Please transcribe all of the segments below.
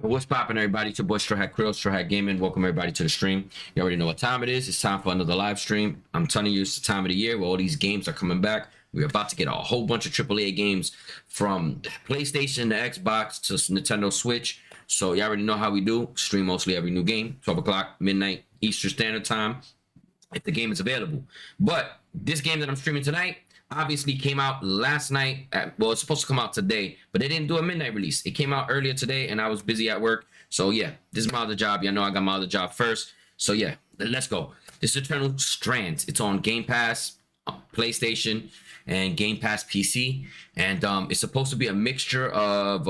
What's poppin', everybody? It's your boy Straw Hat Krill, Straw Hat Gaming. Welcome everybody to the stream. You already know what time it is. It's time for another live stream. I'm telling you, it's the time of the year where all these games are coming back. We're about to get a whole bunch of AAA games from PlayStation to Xbox to Nintendo Switch. So you already know how we do. Stream mostly every new game, 12 o'clock, midnight, Eastern Standard Time, if the game is available. But this game that I'm streaming tonight obviously came out last night. Well, it's supposed to come out today, but they didn't do a midnight release. It came out earlier today, and I was busy at work. So yeah, this is my other job. Y'all know I got my other job first. So yeah, let's go. This is Eternal Strands. It's on Game Pass, PlayStation, and Game Pass PC, and it's supposed to be a mixture of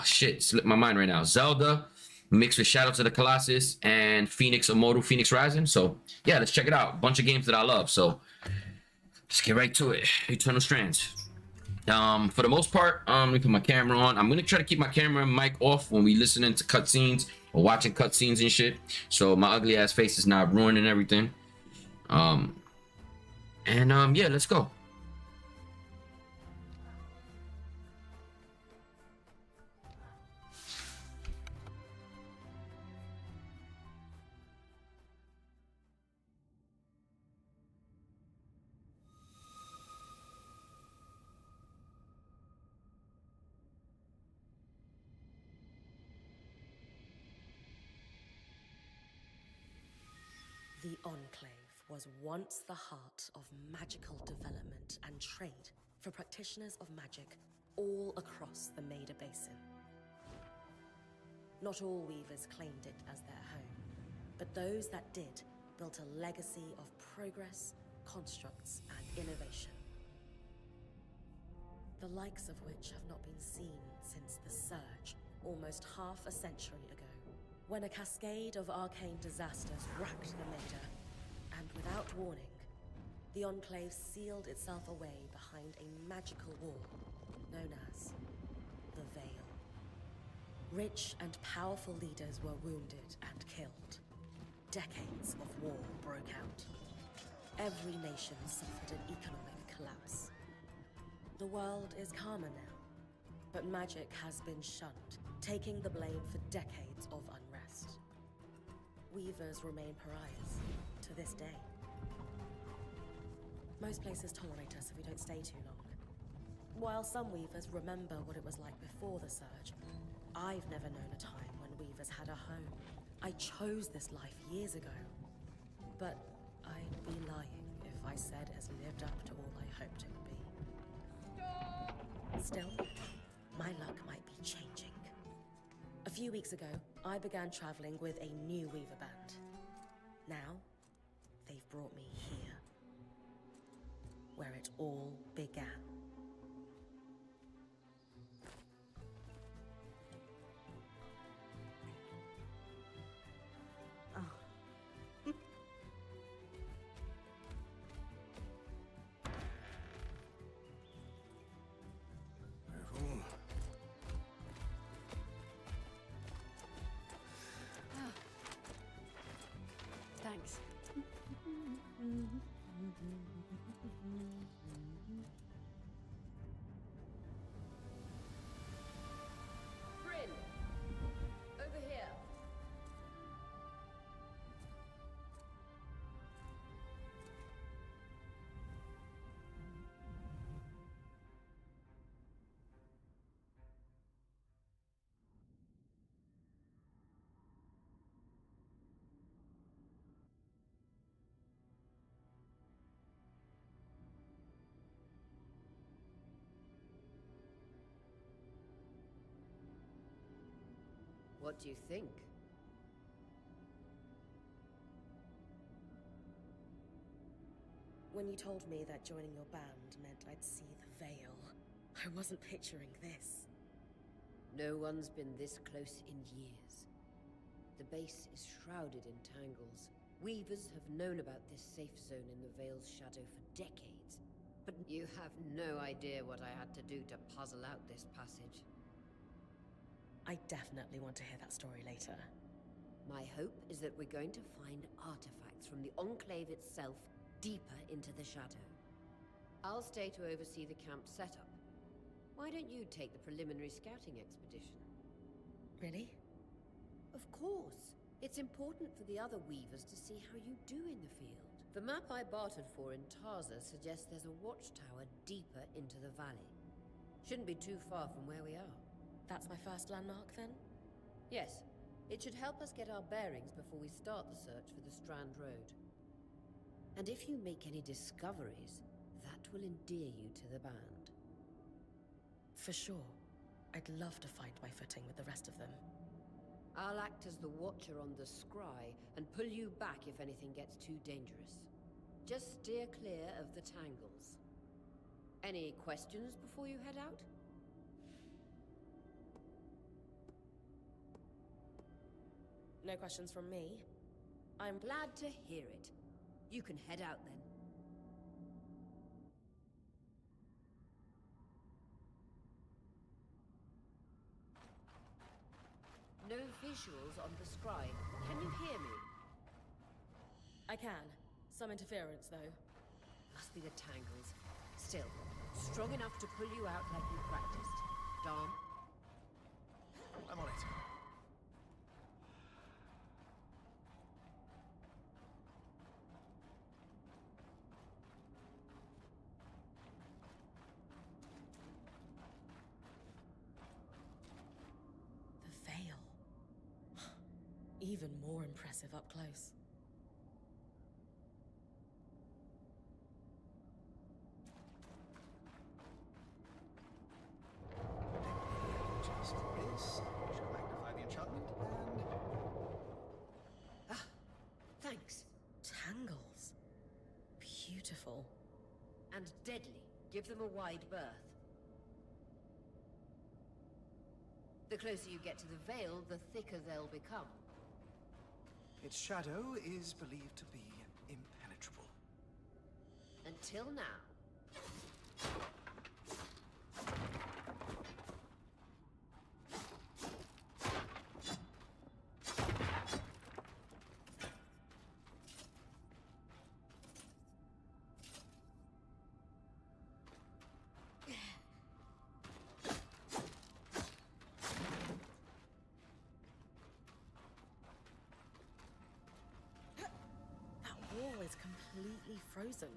shit, slipped my mind right now. Zelda mixed with Shadow to the Colossus and Phoenix Immortal, Phoenix Rising. So yeah, let's check it out. Bunch of games that I love. So let's get right to it. Eternal Strands. For the most part, let me put my camera on. I'm gonna try to keep my camera and mic off when we listening to cutscenes or watching cutscenes and shit, so my ugly ass face is not ruining everything. Yeah, let's go. The Enclave was once the heart of magical development and trade for practitioners of magic all across the Maida Basin. Not all weavers claimed it as their home, but those that did built a legacy of progress, constructs, and innovation. The likes of which have not been seen since the Surge, almost half a century ago, when a cascade of arcane disasters racked the Maida, and without warning, the Enclave sealed itself away behind a magical wall known as the Veil. Rich and powerful leaders were wounded and killed. Decades of war broke out. Every nation suffered an economic collapse. The world is calmer now, but magic has been shunned, taking the blame for decades of unrest. Weavers remain pariahs to this day. Most places tolerate us if we don't stay too long. While some weavers remember what it was like before the Surge, I've never known a time when weavers had a home. I chose this life years ago, but I'd be lying if I said it has lived up to all I hoped it would be. Still, my luck might be changing. A few weeks ago, I began traveling with a new weaver band. Now, they've brought me here, where it all began. Thanks. Bryn, over here. What do you think? When you told me that joining your band meant I'd see the Veil, I wasn't picturing this. No one's been this close in years. The base is shrouded in tangles. Weavers have known about this safe zone in the Veil's shadow for decades. But you have no idea what I had to do to puzzle out this passage. I definitely want to hear that story later. My hope is that we're going to find artifacts from the Enclave itself deeper into the shadow. I'll stay to oversee the camp setup. Why don't you take the preliminary scouting expedition? Really? Of course. It's important for the other weavers to see how you do in the field. The map I bartered for in Tarza suggests there's a watchtower deeper into the valley. Shouldn't be too far from where we are. That's my first landmark, then? Yes. It should help us get our bearings before we start the search for the Strand Road. And if you make any discoveries, that will endear you to the band. For sure. I'd love to find my footing with the rest of them. I'll act as the watcher on the scry and pull you back if anything gets too dangerous. Just steer clear of the tangles. Any questions before you head out? No questions from me. I'm Glad to hear it. You can head out then. No visuals on the scry. Can you hear me? I can. Some interference, though. Must be the tangles. Still, strong enough to pull you out like you practiced. Dom? I'm on it. The veil. Even more impressive up close. Just this. Shall magnify the enchantment and... Ah, thanks. Tangles. Beautiful. And deadly. Give them a wide berth. The closer you get to the veil, the thicker they'll become. Its shadow is believed to be impenetrable. Until now. That wall is completely frozen.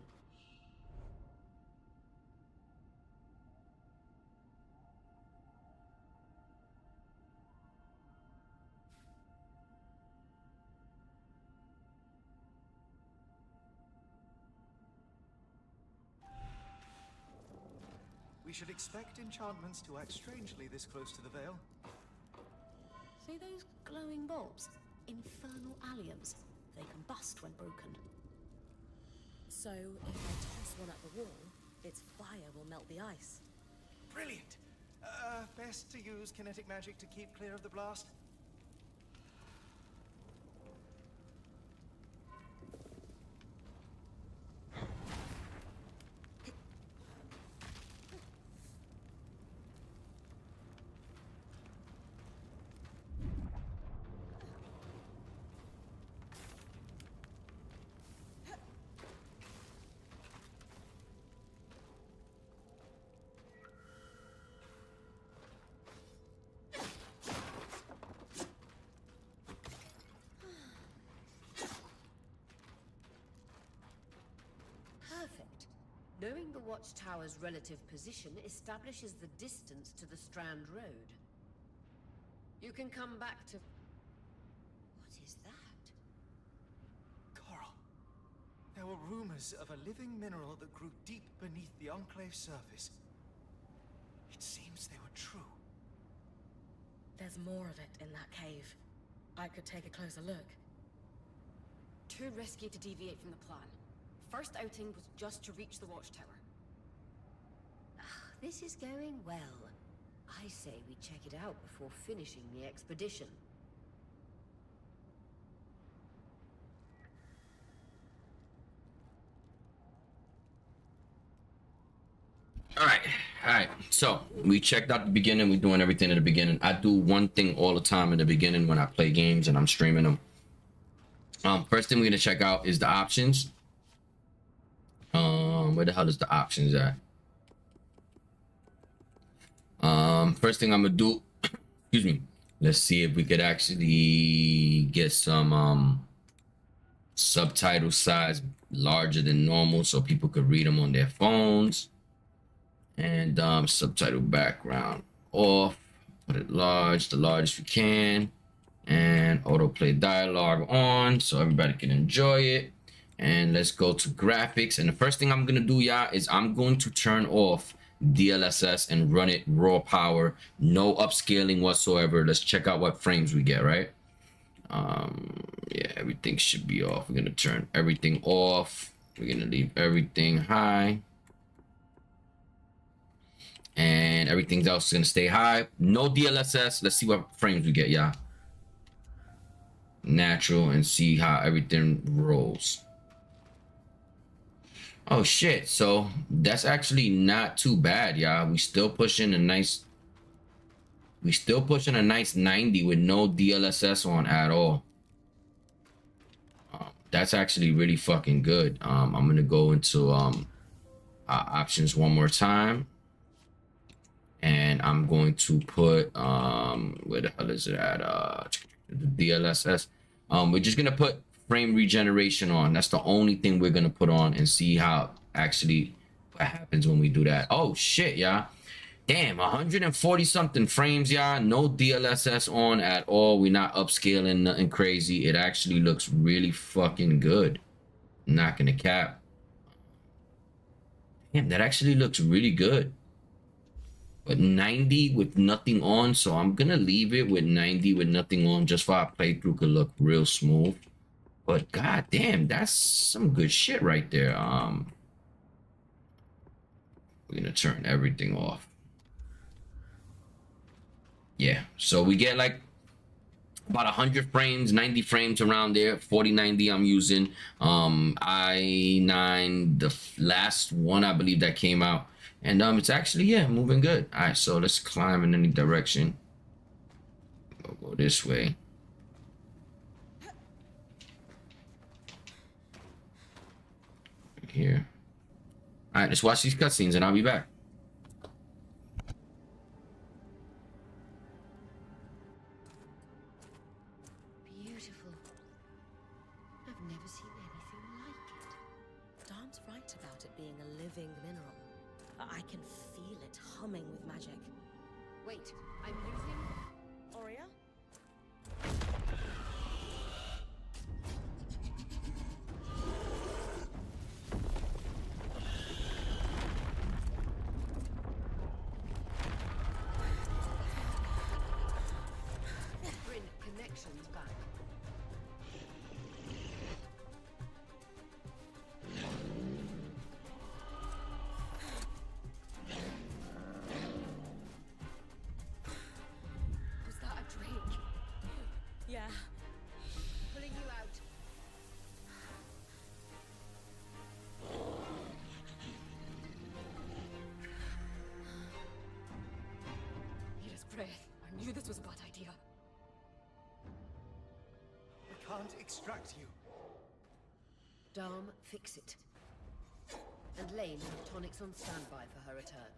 We should expect enchantments to act strangely this close to the veil. See those glowing bulbs? Infernal alliums. They combust when broken. So, if I toss one at the wall, its fire will melt the ice. Brilliant! Best to use kinetic magic to keep clear of the blast. Perfect. Knowing the watchtower's relative position establishes the distance to the Strand Road. You can come back to... What is that? Coral. There were rumors of a living mineral that grew deep beneath the Enclave's surface. It seems they were true. There's more of it in that cave. I could take a closer look. Too risky to deviate from the plan. First outing was just to reach the watchtower. This is going well. I say we check it out before finishing the expedition. All right. So we checked out the beginning. We're doing everything at the beginning. I do one thing all the time in the beginning when I play games and I'm streaming them. First thing we're gonna check out is the options. Where the hell is the options at? First thing I'm gonna do, excuse me, Let's see if we could actually get some subtitle size larger than normal so people could read them on their phones. And subtitle background off. Put it large, the largest we can. And autoplay dialogue on so everybody can enjoy it. And let's go to graphics. And the first thing I'm gonna do, y'all, is I'm going to turn off DLSS and run it raw power, no upscaling whatsoever. Let's check out what frames we get, right? Yeah, everything should be off. We're gonna turn everything off. We're gonna leave everything high. And everything else is gonna stay high. No DLSS. Let's see what frames we get, y'all. Natural, and see how everything rolls. Oh shit, so that's actually not too bad, y'all. We still pushing a nice 90 with no DLSS on at all. That's actually really fucking good. I'm gonna go into options one more time, and I'm going to put where the hell is it at? The DLSS. We're just gonna put frame regeneration on. That's the only thing we're gonna put on, and see how actually what happens when we do that. Oh shit, y'all. Damn, 140 something frames, y'all. No DLSS on at all. We're not upscaling nothing crazy. It actually looks really fucking good. Not gonna cap. Damn, that actually looks really good. But 90 with nothing on, so I'm gonna leave it with 90 with nothing on just for our playthrough could look real smooth. But god damn, that's some good shit right there. We're gonna turn everything off. Yeah, so we get like about 100 frames, 90 frames around there. 4090 I'm using. i9, the last one I believe that came out. And it's actually, yeah, moving good. All right, so let's climb in any direction. We'll go this way. Here. All right, let's watch these cutscenes and I'll be back. Beautiful. I've never seen anything like it. Darm's right about it being a living mineral. I can feel it humming with magic. Wait, I'm losing. Aurea? Bring connections back. Was that a drink? Yeah. Pulling you out. Mira's breath. I knew this was a bad idea. We can't extract you. Darm, fix it. And Lane have tonics on standby for her return.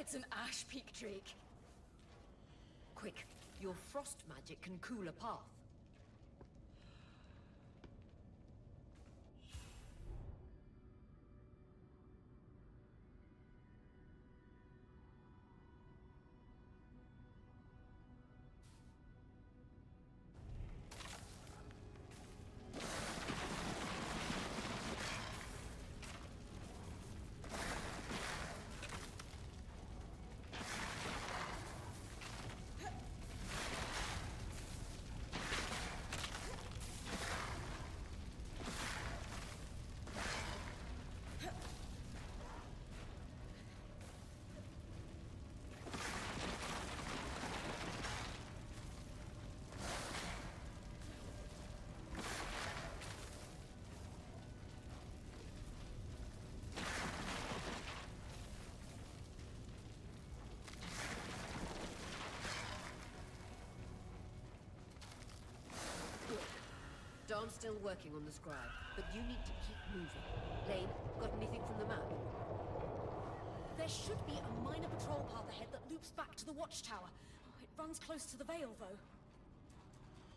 It's an ash peak drake. Quick, your frost magic can cool a path. Dawn's still working on the scribe, but you need to keep moving. Lane, got anything from the map? There should be a minor patrol path ahead that loops back to the watchtower. It runs close to the Vale, though.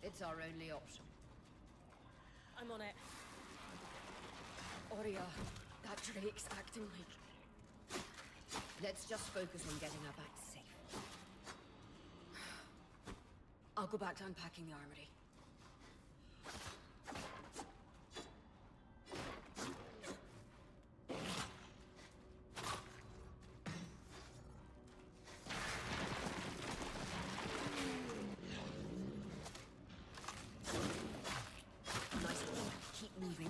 It's our only option. I'm on it. Oria, that drake's acting like... Let's just focus on getting her back safe. I'll go back to unpacking the armory. Nice one. Keep moving.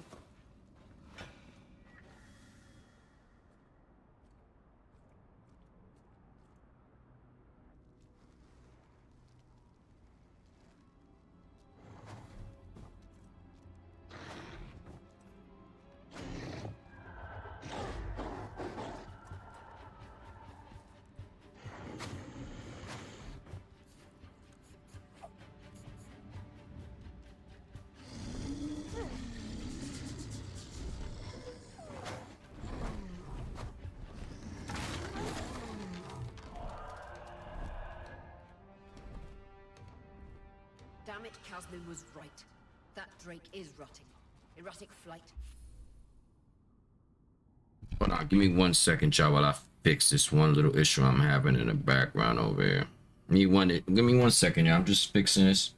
Damn it, Casmin was right. That drake is rotting. Erratic flight. Hold on, give me 1 second, y'all, while I fix this one little issue I'm having in the background over here. Give me 1 second, y'all. I'm just fixing this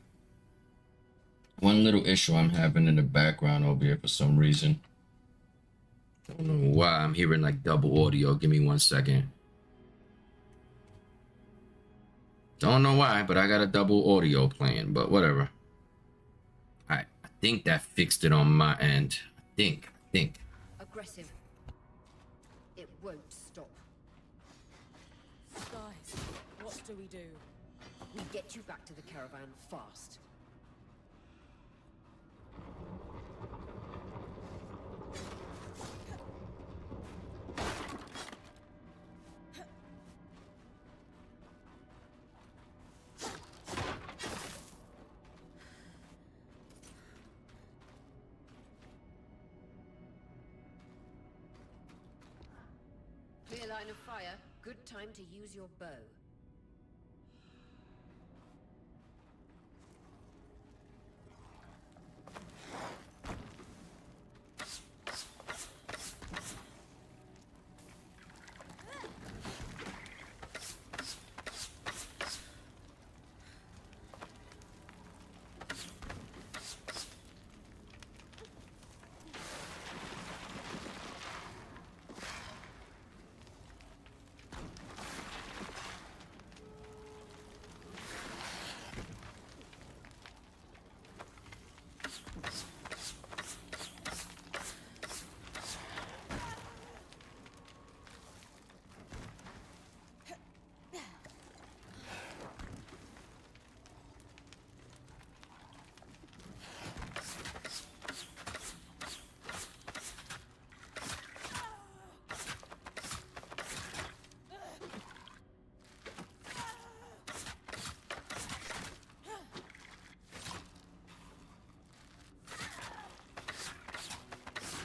one little issue I'm having in the background over here for some reason. I don't know why I'm hearing like double audio. Give me 1 second. Don't know why, but I got a double audio playing, but whatever. Alright, I think that fixed it on my end. I think. Aggressive. It won't stop. Guys, what do we do? We get you back to the caravan fast. Clear line of fire. Good time to use your bow.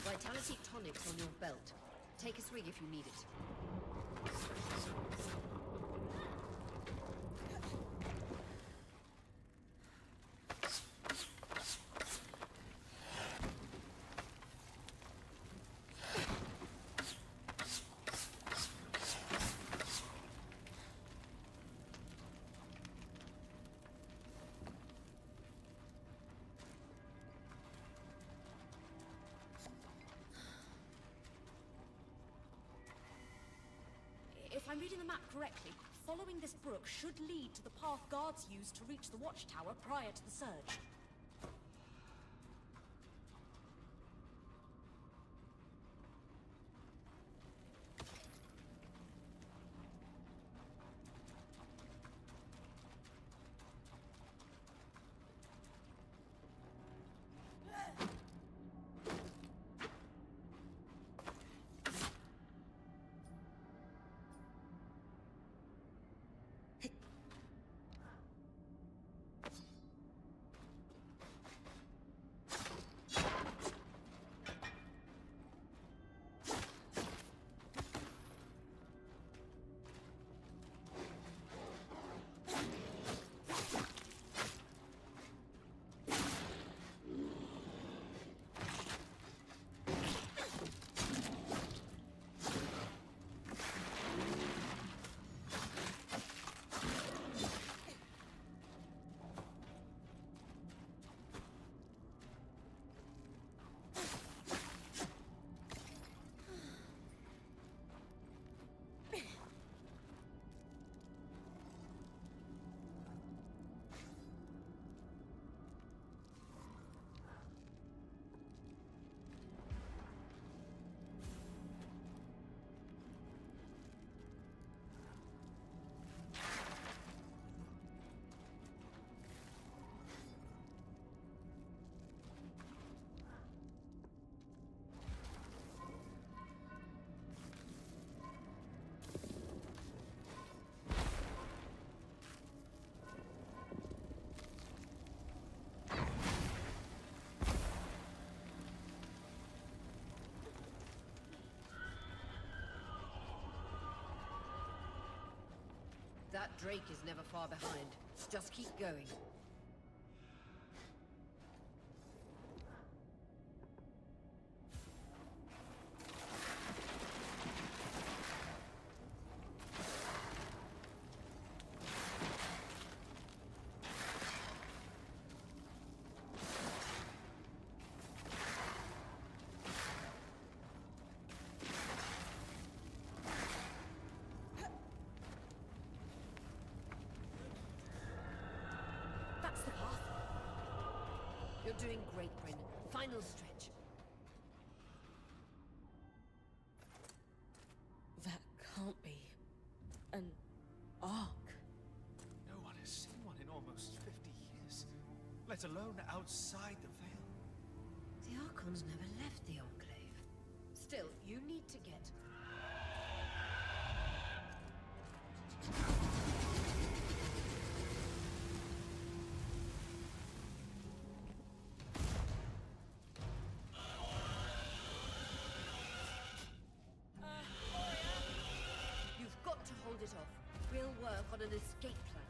Vitality tonics on your belt. Take a swig if you need it. If I'm reading the map correctly, following this brook should lead to the path guards used to reach the watchtower prior to the surge. That Drake is never far behind. Just keep going. That's the path. You're doing great, Bryn. Final stretch. That can't be an ark. No one has seen one in almost 50 years, let alone outside the Veil. The Archons never left the Enclave. Still, you need to get... You've got to hold it off. We'll work on an escape plan.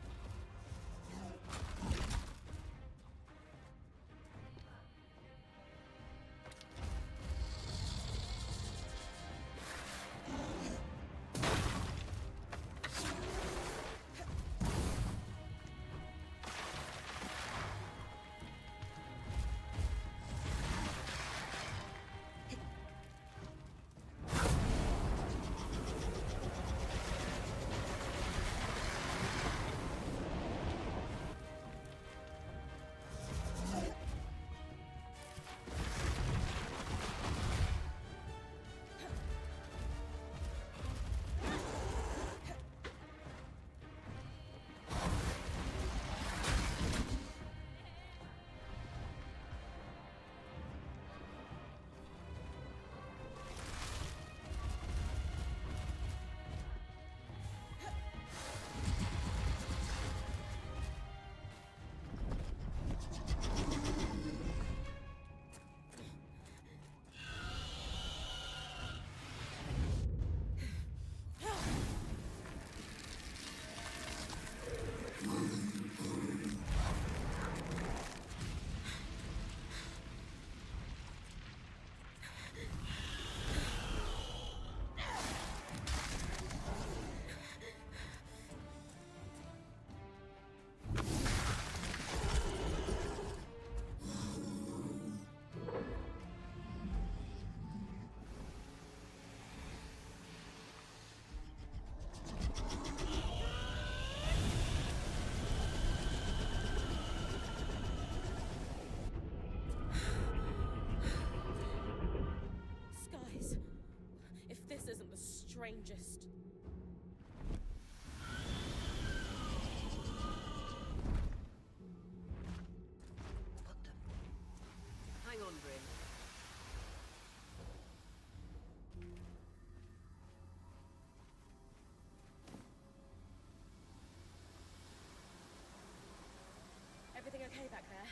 okay back there?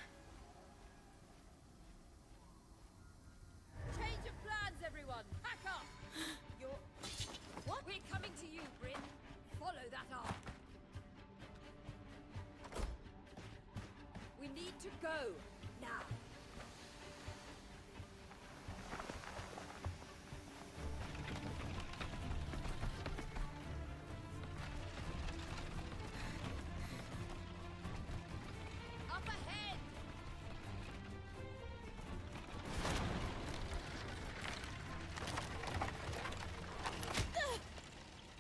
Change of plans, everyone! Pack up! You're... What? We're coming to you, Bryn. Follow that arc. We need to go, now. Up ahead!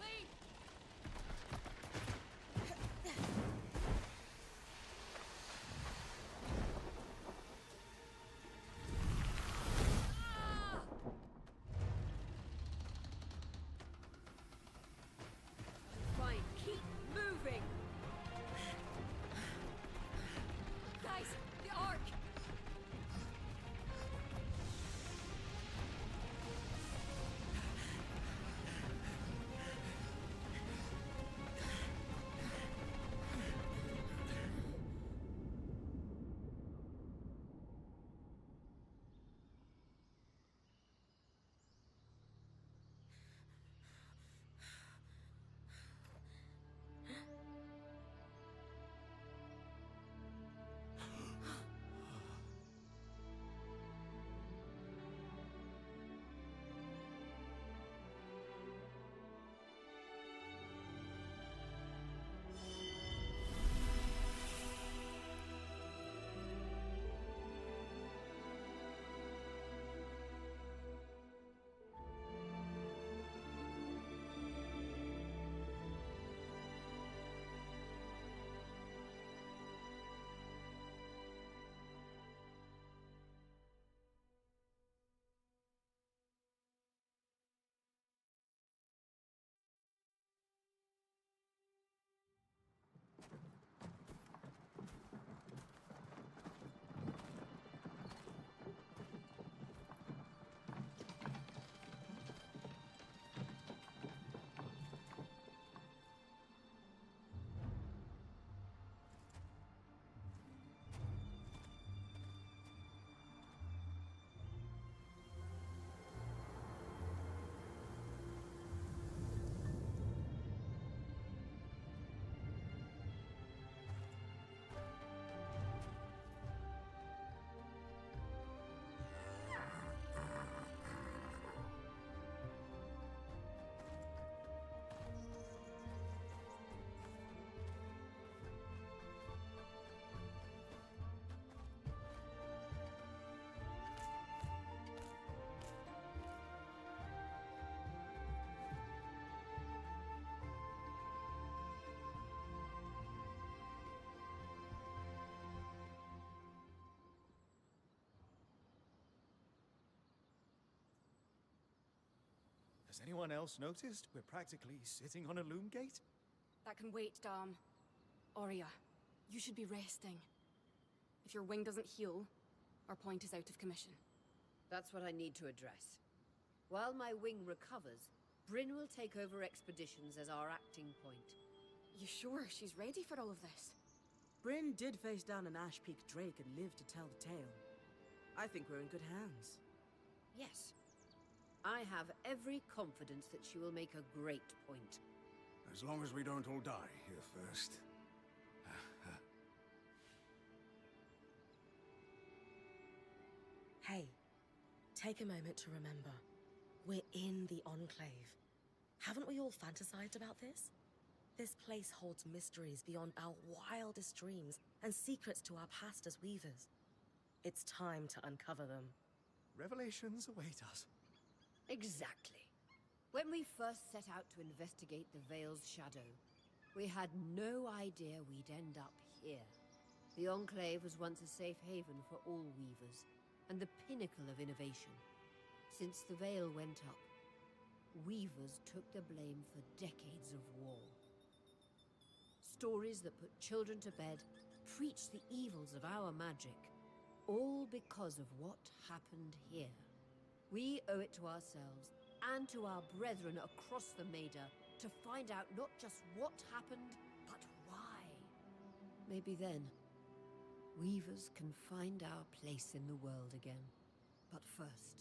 Wait! Ah! Fine, keep moving! Guys, the Ark! Has anyone else noticed we're practically sitting on a loom gate? That can wait, Dom. Aurea, you should be resting. If your wing doesn't heal, our point is out of commission. That's what I need to address. While my wing recovers, Bryn will take over expeditions as our acting point. You sure she's ready for all of this? Bryn did face down an Ash Peak Drake and lived to tell the tale. I think we're in good hands. Yes. I have every confidence that she will make a great point. As long as we don't all die here first. Hey, take a moment to remember. We're in the Enclave. Haven't we all fantasized about this? This place holds mysteries beyond our wildest dreams and secrets to our past as weavers. It's time to uncover them. Revelations await us. Exactly. When we first set out to investigate the Veil's shadow, we had no idea we'd end up here. The Enclave was once a safe haven for all weavers, and the pinnacle of innovation. Since the Veil went up, weavers took the blame for decades of war. Stories that put children to bed, preached the evils of our magic, all because of what happened here. We owe it to ourselves and to our brethren across the Maida to find out not just what happened, but why. Maybe then, Weavers can find our place in the world again. But first,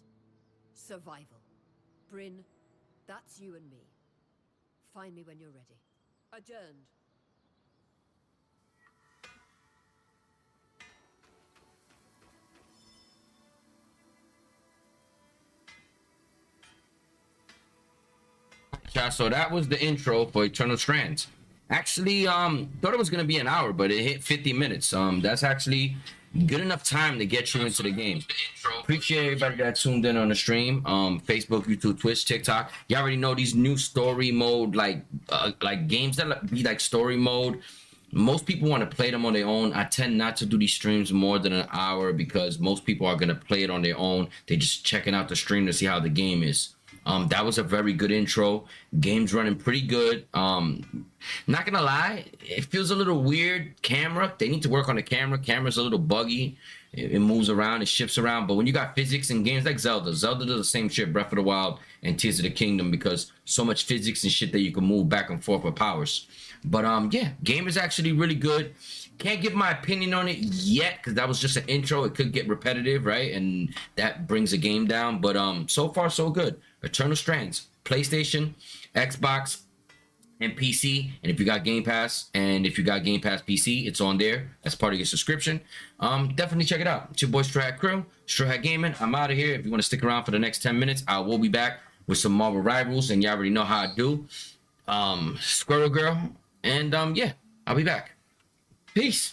survival. Bryn, that's you and me. Find me when you're ready. Adjourned. Yeah, so that was the intro for Eternal Strands. Actually, thought it was gonna be an hour, but it hit 50 minutes. That's actually good enough time to get you into the game. Appreciate everybody that tuned in on the stream. Facebook, YouTube, Twitch, TikTok. You already know these new story mode, like games that be like story mode. Most people want to play them on their own. I tend not to do these streams more than an hour because most people are gonna play it on their own. They just checking out the stream to see how the game is. That was a very good intro. Game's running pretty good. Not gonna lie, it feels a little weird. Camera, they need to work on the camera. Camera's a little buggy. It moves around, it shifts around. But when you got physics in games like Zelda does the same shit, Breath of the Wild and Tears of the Kingdom, because so much physics and shit that you can move back and forth with powers. But yeah, game is actually really good. Can't give my opinion on it yet because that was just an intro. It could get repetitive, right? And that brings the game down. But so far so good. Eternal Strands, PlayStation, Xbox, and PC. And if you got Game Pass, and if you got Game Pass PC, it's on there as part of your subscription. Definitely check it out. It's your boy Straw Hat Crew, Straw Hat Gaming. I'm out of here. If you want to stick around for the next 10 minutes, I will be back with some Marvel Rivals, and you already know how I do. Squirrel Girl, and yeah, I'll be back. Peace.